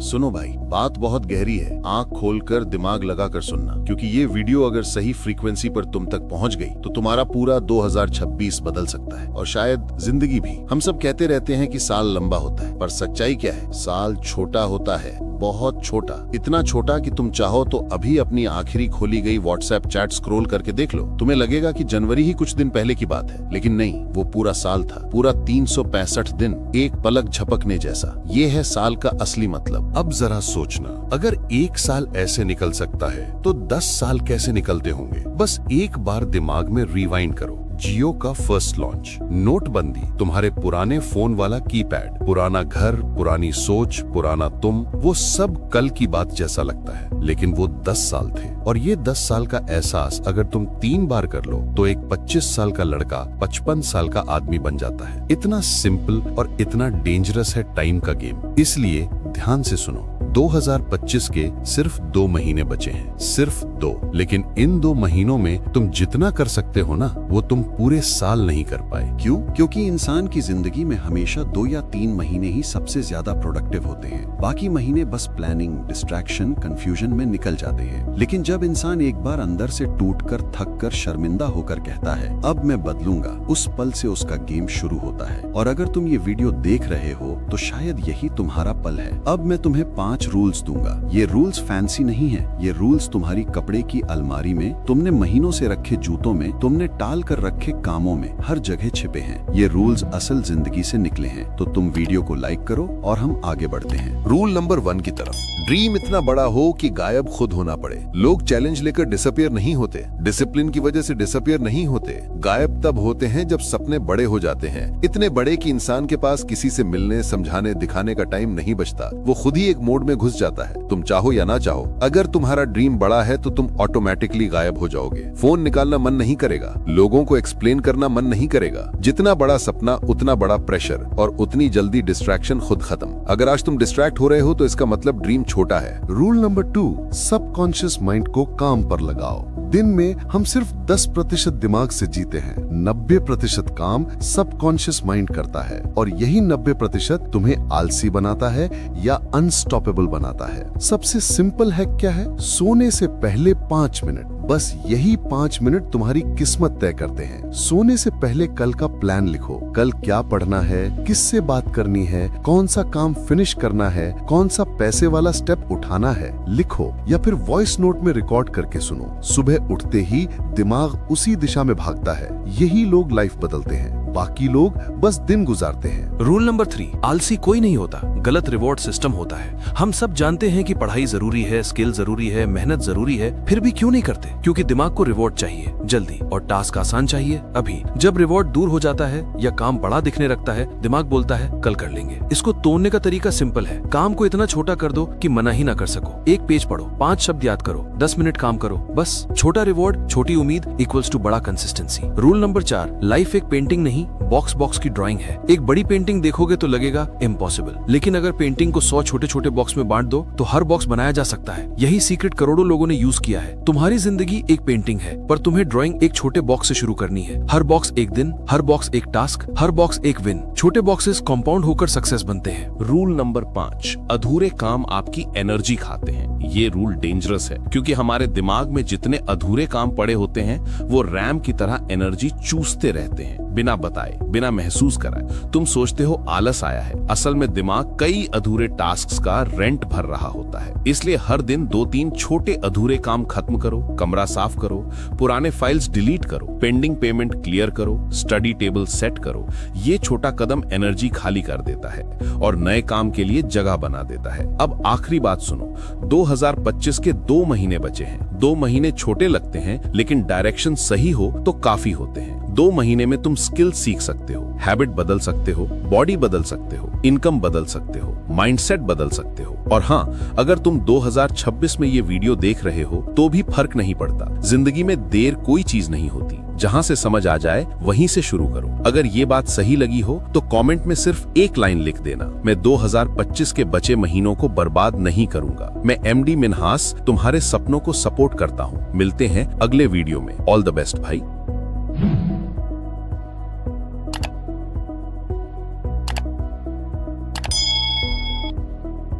सुनो भाई, बात बहुत गहरी है। आंख खोलकर दिमाग लगाकर सुनना, क्योंकि ये वीडियो अगर सही फ्रीक्वेंसी पर तुम तक पहुंच गई तो तुम्हारा पूरा 2026 बदल सकता है, और शायद जिंदगी भी। हम सब कहते रहते हैं कि साल लंबा होता है, पर सच्चाई क्या है? साल छोटा होता है, बहुत छोटा। इतना छोटा कि तुम चाहो तो अभी अपनी आखिरी खोली गई व्हाट्सएप चैट स्क्रॉल करके देख लो। तुम्हें लगेगा कि जनवरी ही कुछ दिन पहले की बात है, लेकिन नहीं, वो पूरा साल था। पूरा 365 दिन, एक पलक झपकने जैसा। ये है साल का असली मतलब। अब जरा सोचना, अगर एक साल ऐसे निकल सकता है तो 10 साल कैसे निकलते होंगे? बस एक बार दिमाग में रिवाइंड करो। जियो का फर्स्ट लॉन्च, नोटबंदी, तुम्हारे पुराने फोन वाला कीपैड, पुराना घर, पुरानी सोच, पुराना तुम, वो सब कल की बात जैसा लगता है, लेकिन वो 10 साल थे। और ये 10 साल का एहसास अगर तुम 3 बार कर लो तो एक 25 साल का लड़का 55 साल का आदमी बन जाता है। इतना सिंपल और इतना डेंजरस है टाइम का गेम। इसलिए ध्यान से सुनो, 2025 के सिर्फ 2 महीने बचे हैं, सिर्फ 2। लेकिन इन 2 महीनों में तुम जितना कर सकते हो ना, वो तुम पूरे साल नहीं कर पाए। क्यों? क्योंकि इंसान की जिंदगी में हमेशा 2 या 3 महीने ही सबसे ज्यादा प्रोडक्टिव होते हैं। बाकी महीने बस प्लानिंग, डिस्ट्रैक्शन, कंफ्यूजन में निकल जाते हैं। लेकिन जब इंसान एक बार अंदर से टूटकर, थककर, शर्मिंदा होकर कहता है अब मैं बदलूंगा, उस पल से उसका गेम शुरू होता है। और अगर तुम ये वीडियो देख रहे हो तो शायद यही तुम्हारा पल है। अब मैं तुम्हें 5 रूल्स दूंगा। ये रूल्स फैंसी नहीं है, ये रूल्स तुम्हारी कपड़े की अलमारी में, तुमने महीनों से रखे जूतों में, तुमने टाल कर रखे कामों में, हर जगह छिपे हैं। ये रूल्स असल जिंदगी से निकले हैं। तो तुम वीडियो को लाइक करो और हम आगे बढ़ते हैं। रूल नंबर 1 की तरफ। ड्रीम इतना बड़ा हो कि गायब खुद होना पड़े। लोग चैलेंज लेकर डिसअपियर नहीं होते, डिसिप्लिन की वजह से डिसअपियर नहीं होते। गायब तब होते हैं जब सपने बड़े हो जाते हैं, इतने बड़े कि इंसान के पास किसी से मिलने, समझाने, दिखाने का टाइम नहीं बचता। वो खुद ही एक मोड में घुस जाता है, तुम चाहो या ना चाहो। अगर तुम्हारा ड्रीम बड़ा है तो तुम ऑटोमेटिकली गायब हो जाओगे। फोन निकालना मन नहीं करेगा, लोगों को एक्सप्लेन करना मन नहीं करेगा। जितना बड़ा सपना उतना बड़ा प्रेशर, और उतनी जल्दी डिस्ट्रैक्शन खुद खत्म। अगर आज तुम डिस्ट्रैक्ट हो रहे हो तो इसका मतलब ड्रीम छोटा है। रूल नंबर 2, सबकॉन्शियस माइंड को काम पर लगाओ। दिन में हम सिर्फ 10% दिमाग से जीते हैं, 90% काम सबकॉन्शियस माइंड करता है। और यही 90% तुम्हें आलसी बनाता है या अनस्टॉपेबल बनाता है। सबसे सिंपल हैक क्या है? सोने से पहले 5 मिनट, बस यही 5 मिनट तुम्हारी किस्मत तय करते हैं। सोने से पहले कल का प्लान लिखो। कल क्या पढ़ना है, किससे बात करनी है, कौन सा काम फिनिश करना है, कौन सा पैसे वाला स्टेप उठाना है, लिखो या फिर वॉइस नोट में रिकॉर्ड करके सुनो। सुबह उठते ही दिमाग उसी दिशा में भागता है। यही लोग लाइफ बदलते हैं, बाकी लोग बस दिन गुजारते हैं। रूल नंबर 3, आलसी कोई नहीं होता, गलत रिवॉर्ड सिस्टम होता है। हम सब जानते हैं कि पढ़ाई जरूरी है, स्किल जरूरी है, मेहनत जरूरी है, फिर भी क्यों नहीं करते? क्योंकि दिमाग को रिवॉर्ड चाहिए जल्दी, और टास्क आसान चाहिए अभी। जब रिवॉर्ड दूर हो जाता है या काम बड़ा दिखने लगता है, दिमाग बोलता है कल कर लेंगे। इसको तोड़ने का तरीका सिंपल है। काम को इतना छोटा कर दो कि मना ही ना कर सको। एक पेज पढ़ो, 5 शब्द याद करो, 10 मिनट काम करो, बस। छोटा रिवॉर्ड, छोटी उम्मीद इक्वल्स टू बड़ा कंसिस्टेंसी। रूल नंबर 4, लाइफ एक पेंटिंग नहीं, बॉक्स की ड्राइंग है। एक बड़ी पेंटिंग देखोगे तो लगेगा इम्पॉसिबल, लेकिन अगर पेंटिंग को 100 छोटे छोटे बॉक्स में बांट दो तो हर बॉक्स बनाया जा सकता है। यही सीक्रेट करोड़ों लोगों ने यूज किया है। तुम्हारी जिंदगी एक पेंटिंग है, पर तुम्हें ड्राइंग एक छोटे बॉक्स से शुरू करनी है। हर बॉक्स एक दिन, हर बॉक्स एक टास्क, हर बॉक्स एक विन। छोटे बॉक्सेस कंपाउंड होकर सक्सेस बनते हैं। रूल नंबर 5, अधूरे काम आपकी एनर्जी खाते हैं। ये रूल डेंजरस है, क्योंकि हमारे दिमाग में जितने अधूरे काम पड़े होते हैं वो रैम की तरह एनर्जी चूसते रहते हैं, बिना बताए, बिना महसूस कराए। तुम सोचते हो आलस आया है, असल में दिमाग कई अधूरे टास्क्स का रेंट भर रहा होता है। इसलिए हर दिन 2-3 छोटे अधूरे काम खत्म करो। कमरा साफ करो, पुराने फाइल्स डिलीट करो, पेंडिंग पेमेंट क्लियर करो, स्टडी टेबल सेट करो। ये छोटा कदम एनर्जी खाली कर देता है और नए काम के लिए जगह बना देता है। अब आखिरी बात सुनो, 2025 के 2 महीने बचे हैं। 2 महीने छोटे लगते हैं, लेकिन डायरेक्शन सही हो तो काफी होते हैं। 2 महीने में तुम स्किल सीख सकते हो, हैबिट बदल सकते हो, बॉडी बदल सकते हो, इनकम बदल सकते हो, माइंडसेट बदल सकते हो। और हाँ, अगर तुम 2026 में ये वीडियो देख रहे हो तो भी फर्क नहीं पड़ता। जिंदगी में देर कोई चीज नहीं होती, जहां से समझ आ जाए वहीं से शुरू करो। अगर ये बात सही लगी हो तो कमेंट में सिर्फ एक लाइन लिख देना, मैं 2025 के बचे महीनों को बर्बाद नहीं करूंगा। मैं MD मिन्हास तुम्हारे सपनों को सपोर्ट करता हूँ। मिलते हैं अगले वीडियो में। ऑल द बेस्ट भाई।